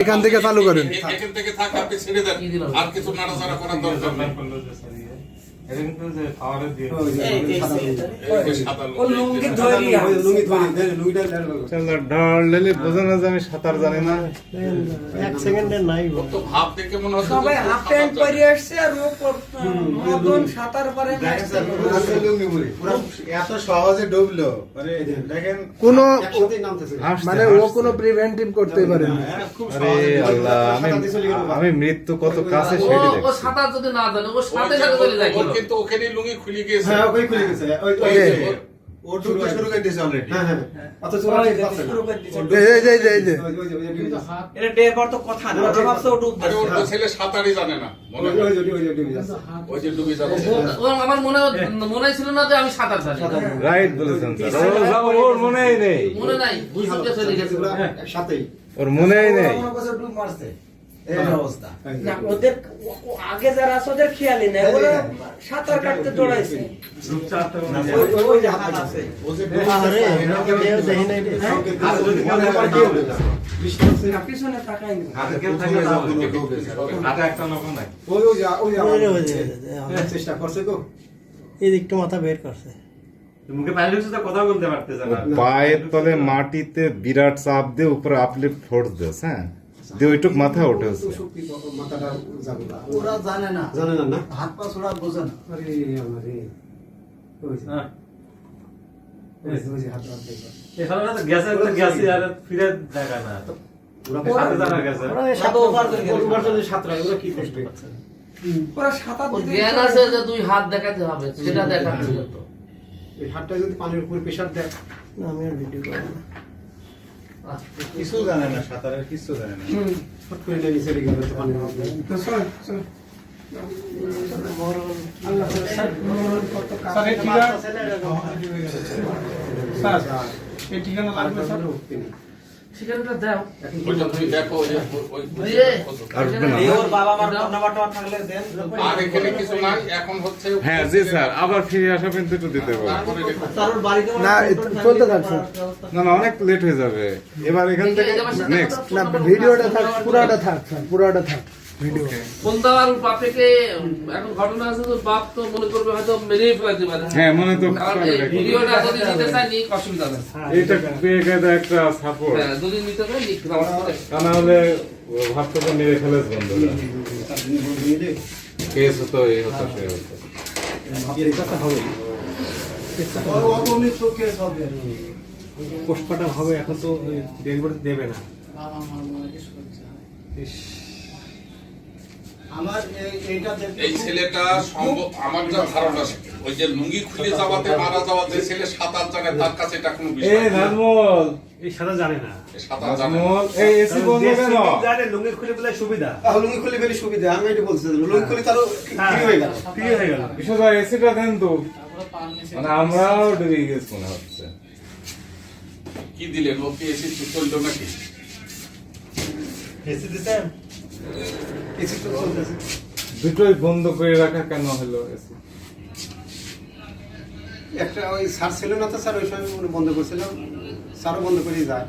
এখান থেকে চালু করেন। এখান থেকে থাক, আপনি ছেড়ে দেন, আর কিছু নাড়াচাড়া করার দরকার নেই। বোঝা না যে আমি সাঁতার জানি না। এক সেকেন্ডের নাই তো ভাব দেখে মনে হচ্ছে সবাই হাফ প্যান্ট পরে আসছে আর ও মদন সাঁতার পারে না। এত সহজে ডুবলো মানে দেখেন কোনো হাসতে মানে ও কোনো প্রিভেন্টিভ করতে পারে না। আরে আল্লাহ, আমি মৃত্যু কত কাছে সেটি ও দেখছি। সাঁতার যদি না জানে ও সাথে সাথে চলে যায় ওর কিন্তু ওখানে লুঙ্গি খুলে গিয়েছে। হ্যাঁ, ওই খুলে গেছে। ওই ও ডুবতে শুরু করে দিয়েছে অলরেডি। হ্যাঁ হ্যাঁ। অথচ ওরা ঠিক পাচ্ছে না। এই যে এটা ডের পর তো কথা না, ওরা ভাবছে ও ডুব আরে ওর তো ছেলে সাঁতারই জানে না, মনে হয়। ওই যে ডুবে যাচ্ছে। ও আমার মনে ছিল না যে আমি সাঁতার জানি। রাইট বলেছেন স্যার। ওর মনেই নেই। মনে নাই, বুঝতে চলে গেছে। সাথেই ওর মনেই নেই। ডুব মারছে এই অবস্থা। না, ওদের আগে যারা আছে ওদের খেয়ালই নাই, ওরা সাঁতার কাটতে দৌড়াইছে। ওই যে হাত আছে ও যে আরে কেউ দেখি নাই রে। পিছনে তাকাই না। হাতে একটা লোক নাই। চেষ্টা করছে তো এই একটু মাথা বের করছে। পায়ের তলে মাটিতে বিরাট চাপ দিয়ে উপরে আপলিফট ফোর্স দিস, হ্যাঁ, দিয়ে ওইটুক মাথা উঠেছে। ওরা জানে না না হাত পা ছোড়া বোঝে না। ওরা সাঁতার ওর দিতে জ্ঞান আছে যে দুই হাত দেখাতে হবে, সেটা দেখাচ্ছিল তো। হাতটা যদি পানির উপরে প্রেসার দেয়, না, আমি আর ভিডিও করি না। কিছু জানে না, সাঁতারের কিছু জানে না। ফট করে নিয়ে নিচে গেল তো পানির মধ্যে। তো চল চল। আল্লাহ কত কাজ। স্যার এই ঠিকানা লাগবে স্যার। ঠিকানাটা দাও। ওই যে তুমি দেখো, ওই যে দিয়ে আসবে না। ওর বাবা মার ফোন নাম্বারটা থাকলে দেন। আর এখানে কিছু নাই, এখন হচ্ছে হ্যাঁ জি স্যার, আবার ফিরে আসা পর্যন্ত একটু দিতে পারবো। তারপরে দেখো। স্যার ওর বাড়িতে না চলতে থাকছে। না না, অনেক লেট হয়ে যাবে এবার এখান থেকে নেক্সট। না ভিডিওটা থাক, পুরাটা থাক স্যার, পুরাটা থাক ভিডিও। ফোন দেওয়ার বাপেকে এখন ঘটনা আছে তো বাপ তো মনে করবে হয়তো মেরেই ফেলাতে পারে। হ্যাঁ, মনে তো কারণ এই ভিডিওটা যদি নিতে চাই নিক অসুবিধা নেই। এটা পেয়ে গেছে একটা সাপোর্ট, হ্যাঁ যদি নিতে চাই নিক আমার সাথে। তা না হলে ভাবতে তো মেরে ফেলেছে বন্ধুরা। কেস হতো, এই হতো, সে হতো। পোস্টমার্টম হবে, এখন তো ডেলিভারি দেবে না। আমার এইটা এই ছেলেটা আমার যা ধারণা, ওই যে লুঙ্গি খুলে যাওয়াতে মারা যাওয়াতে ছেলে সাঁতার জানে, তার কাছে এটা কোনো বিষয় এই না। নাজমুল, এই সাদা জানে না। সাঁতার জানে না। নাজমুল, এই এসি বন্ধ কেন? জানে লুঙ্গি খুলে বলে সুবিধা। লুঙ্গি খুলে বেশি সুবিধা, আমি এটা বলছিলাম লুঙ্গি খুলে তারও ফ্রি হয়ে গেল। ফ্রি হয়ে গেল। বিশেষ এসিটা দেন তো, মানে আমরাও ডুবে গেছি মনে হচ্ছে। কি দিলেন, ও কি এসে চললো নাকি? এসি দিতেন? এসি তো চলতেছে। দুটোই বন্ধ করে রাখা কেন হলো এসি? একটা ওই স্যার ছিল না তো স্যার, ওই সময় মনে বন্ধ করছিলাম, স্যারও বন্ধ করে যায়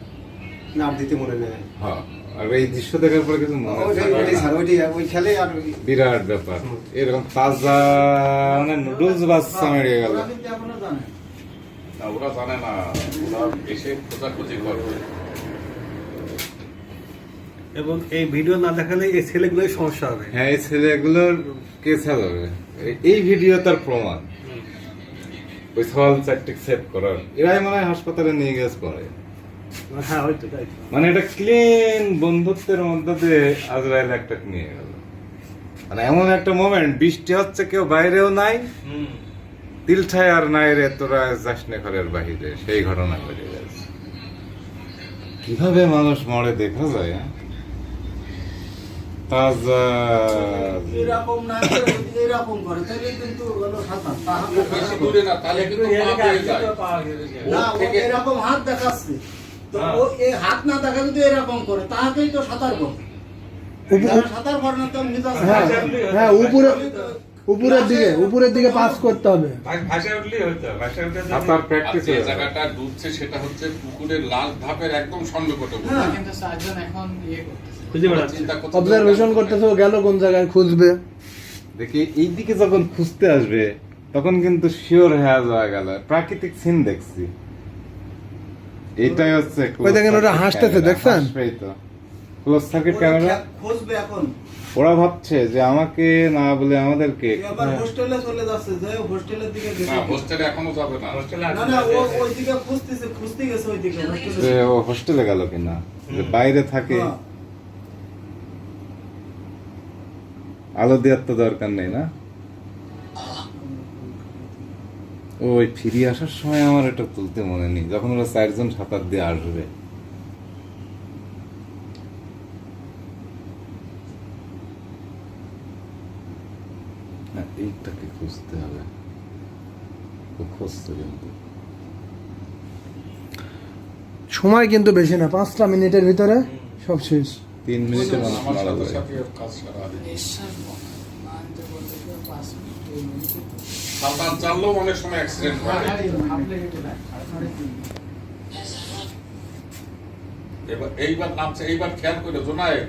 না, আর দিতে মনে নেই। হ্যাঁ, আর এই দৃশ্য দেখার পরে কিছু মনে ওইটাই হয় স্যার, ওইটাই ওই খেলে আর ওই বিরাট ব্যাপার। এরকম তাজা মানে নুডলস বাচ্চা মেরে গেল। না, ওরা জানে না, ওরা এসে খোঁজাখুঁজি করবে। এবং এই ভিডিও না দেখালে এই ছেলেগুলোই সমস্যা হবে। হ্যাঁ, এই ছেলেগুলোর কেসা যাবে। এই ভিডিও তার প্রমাণ। ওই সওয়াল চারটি সেভ করার এরাই মানে হাসপাতালে নিয়ে গেছে পরে। হ্যাঁ হয়তো তাই। মানে এটা ক্লিন বন্ধুত্বের মধ্যে দিয়ে আজরাইল একটা নিয়ে গেল। মানে এমন একটা মোমেন্ট, বৃষ্টি হচ্ছে, কেউ বাইরেও নাই, তিলঠায় আর নাই রে তোরা যাসনে ঘরের বাহিরে, সেই ঘটনা ঘটে গেছে। কিভাবে মানুষ মরে দেখা যায়। তাজা এরকম না করে যদি এরকম করে তাহলে কিন্তু হলো সাঁতার। খুব বেশি দূরে না, তাহলে কিন্তু পা পেয়ে যায়। না, ওর ও থেকে এরকম হাত দেখাচ্ছে, তো ও এই হাত না দেখা যদি এরকম করে তাহলেই তো সাঁতার করে। যারা সাঁতার করে না তো নিজে হ্যাঁ হ্যাঁ, উপরের দিকে পাস করতে হবে। সাঁতার আর প্র্যাকটিস যে জায়গাটা ডুবছে সেটা হচ্ছে পুকুরের লাল ধাপের একদম সন্নিকটে। কিন্তু 4 জন এখন ইয়ে করতেছে। চিন্তা করতে অবজারভেশন করতেছে ও গেল কোন জায়গায় খুঁজবে। দেখি এইদিকে যখন খুঁজতে আসবে তখন কিন্তু শিওর হয়ে যাওয়া গেল প্রাকৃতিক সিন দেখছি। এটাই হচ্ছে ওই দেখেন ওরা হাসতেছে, দেখছেন? Close circuit camera. খুঁজবে এখন ওরা ভাবছে যে আমাকে না বলে আমাদেরকে এবার হোস্টেলে চলে যাচ্ছে, যে হোস্টেলের দিকে গেছে। না হোস্টেলে এখনো যাবে না। না না ও ওই দিকে খুঁজতে গেছে ওই দিকে হোস্টেলে। যে ও হোস্টেলে গেল কিনা, যে বাইরে থাকে। হ্যাঁ। আলো দেওয়ার তো দরকার নেই না। ওই ফিরে আসার সময় আমার এটা তুলতে মনে নেই, যখন ওরা 4 জন সাঁতার দিয়ে আসবে। না, এইটাকে খুঁজতে হবে। ও খুঁজছে কিন্তু সময় কিন্তু বেশি না, 5টা মিনিটের ভিতরে সব শেষ। 3 মিনিটে মানুষ আমার মারা সাথে যায়। সাথে কাজ সারা সাঁতার জানলেও অনেক সময় অ্যাক্সিডেন্ট হয়। এইবার নামছে, এইবার খেয়াল করে জোনায়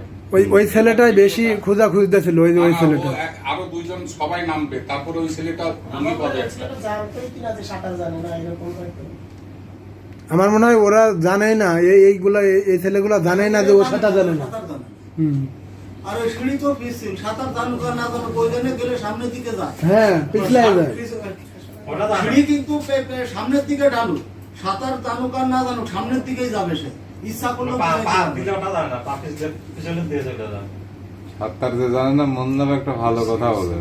ওই ছেলেটাই বেশি খোঁজা খুঁজতেছিল, ওই ওই ছেলেটা। আরো 2 জন সবাই নামবে, তারপরে ওই ছেলেটা ভূমি পাবে একটা। আমার মনে হয় ওরা জানেই না, এইগুলা এই ছেলেগুলা জানেই না যে ও সাঁতার জানে না। সাঁতার জানে না। হুম। আর ওই সিঁড়ি তো পিছিল, সাঁতার জানুক আর না জানুক ওই জন্য গেলে সামনের দিকে যায়। হ্যাঁ, পিছলাই যায়। সিঁড়ি কিন্তু সামনের দিকে ঢালু, সাঁতার জানুক আর না জানুক সামনের দিকেই যাবে সে, ইচ্ছা করলে সাঁতার যে জানে না, মন্দার একটা ভালো কথা বলে।